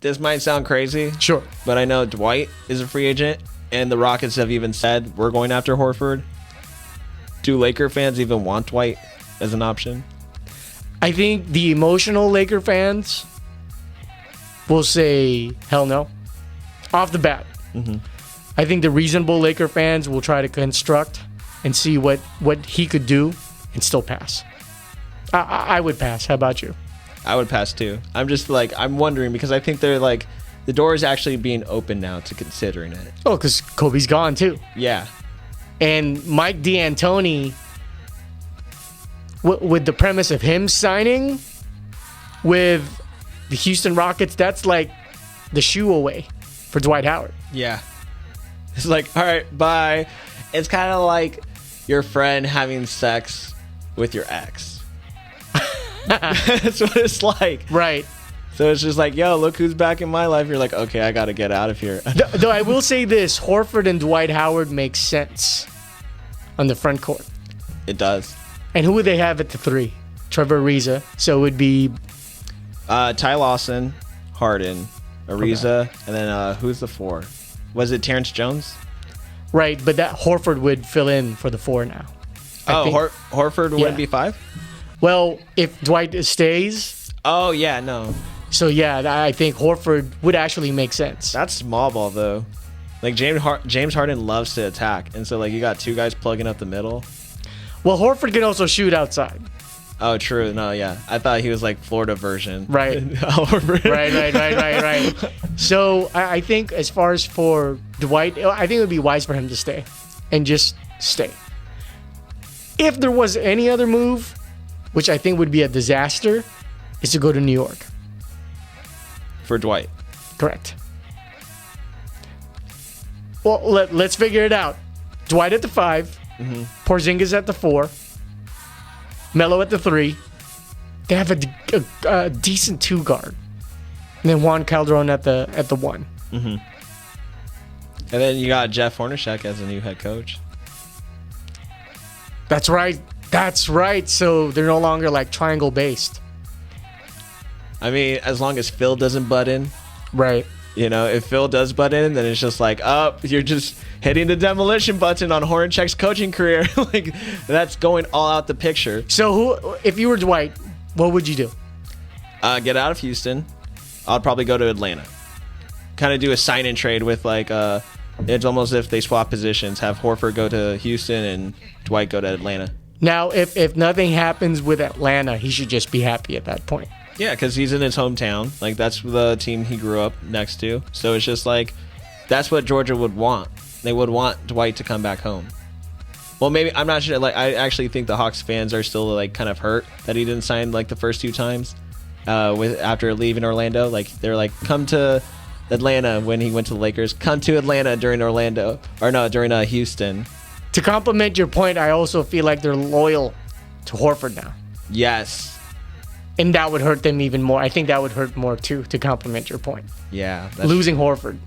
this might sound crazy. Sure. But I know Dwight is a free agent, and the Rockets have even said we're going after Horford. Do Laker fans even want Dwight as an option? I think the emotional Laker fans will say, hell no. Off the bat. Mm-hmm. I think the reasonable Laker fans will try to construct and see what he could do and still pass. I would pass. How about you? I would pass too. I'm just like, I'm wondering because I think they're like, the door is actually being open now to considering it. Oh, because Kobe's gone too. Yeah. And Mike D'Antoni, with the premise of him signing with the Houston Rockets, that's like the shoe away for Dwight Howard. Yeah. It's like, all right, bye. It's kind of like your friend having sex with your ex. That's what it's like. Right. So it's just like, yo, look who's back in my life. You're like, okay, I got to get out of here. Though I will say this, Horford and Dwight Howard makes sense on the front court. It does. And who would they have at the 3? Trevor Ariza. So it would be Ty Lawson, Harden, Ariza, and then who's the 4? Was it Terrence Jones? right, but that Horford would fill in for the 4 now. Horford wouldn't be 5? Well, if Dwight stays. Oh, yeah, no. So, yeah, I think Horford would actually make sense. That's small ball, though. Like, James Harden loves to attack. And so, like, you got 2 guys plugging up the middle. Well, Horford can also shoot outside. Oh, true. No, yeah. I thought he was, like, Florida version. Right. right. So, I think as far as for Dwight, I think it would be wise for him to stay. And just stay. If there was any other move, which I think would be a disaster, is to go to New York. For Dwight. Correct. Well, let's figure it out. Dwight at the 5. Mm-hmm. Porzingis at the 4. Melo at the 3. They have a decent 2 guard. And then Juan Calderon at the 1. Mm-hmm. And then you got Jeff Hornacek as a new head coach. That's right. So they're no longer like triangle based. I mean, as long as Phil doesn't butt in. Right. You know, if Phil does butt in, then it's just like, oh, you're just hitting the demolition button on Hornacek's coaching career. Like, that's going all out the picture. So, if you were Dwight, what would you do? Get out of Houston. I'd probably go to Atlanta. Kind of do a sign and trade with, like, it's almost as if they swap positions. Have Horford go to Houston and Dwight go to Atlanta. Now, if nothing happens with Atlanta, he should just be happy at that point. Yeah, because he's in his hometown. Like, that's the team he grew up next to. So it's just like, that's what Georgia would want. They would want Dwight to come back home. Well, maybe, I'm not sure. Like, I actually think the Hawks fans are still, like, kind of hurt that he didn't sign, like, the first 2 times after leaving Orlando. Like, they're like, come to Atlanta when he went to the Lakers. Come to Atlanta during Houston. To complement your point, I also feel like they're loyal to Horford now. Yes. And that would hurt them even more. I think that would hurt more, too, to complement your point. Yeah. Losing Horford.